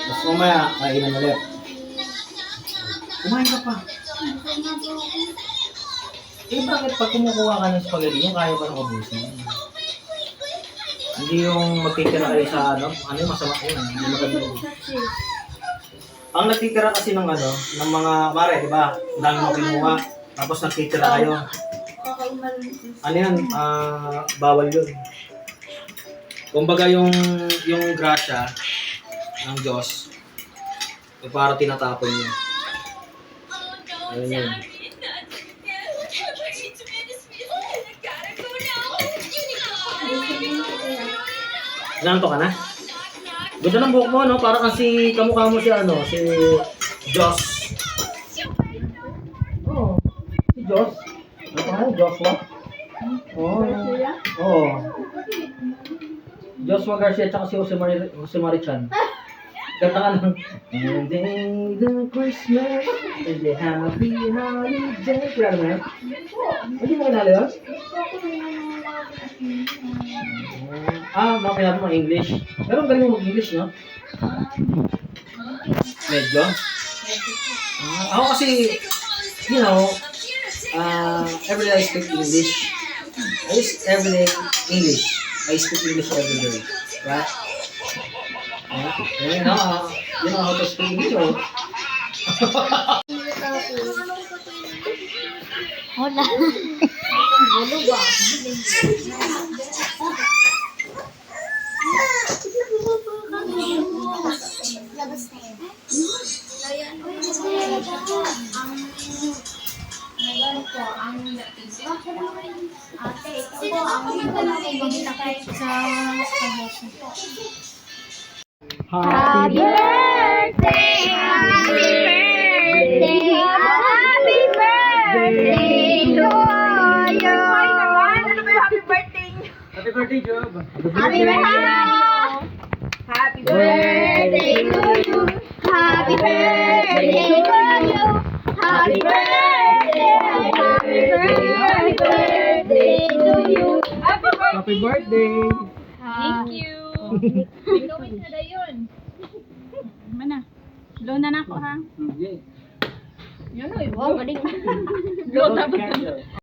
Mas mamaya, kainan ulit. Kumain ka pa. Eh, bakit pag kumukuha ka ng spaghetti, yung kaya pa ng ubusin? Hindi yung magtitira kayo sa ano yung masama yun, hindi maganda. Ang nagtitira kasi ng ng mga mare, di ba? Dami mo kinuha, tapos nagtitira kayo. Ano yan? Bawal yun. Kumbaga yung grasya ng Diyos, para tinatapon niya. Ayun yun. Nanto ka na? Ganda ng buhok mo, no? Parang kasi kamukha mo si si Joss. Oh, si Joss. Ano ka? Joshua? Oh. Joshua Garcia at si Jose Marichan. Ganda ka ng Ending the Christmas and the happy holiday. Kaya mo yan? Hindi mo kinala yun? Makilala mo English. Pero ang galing mo mag-English, no? Medyo? Ako kasi, every day I speak English. Everyday English. I speak English every day. Right? You know how to speak English, oh? Hola. Ano ba? Labas na yun. Ate, ito po ang magtakay sa spaghetti. Happy birthday! Happy birthday! Happy birthday to you! Ano ba yung happy birthday niyo? Happy birthday, Job! Happy birthday! Happy Birthday to you! Happy birthday to you! Happy birthday! Happy birthday to you! Happy birthday! Thank you! Gawin na yun. Mana? Blow na ako, ha? Okay. Yun, wow, galing. Blow na ba?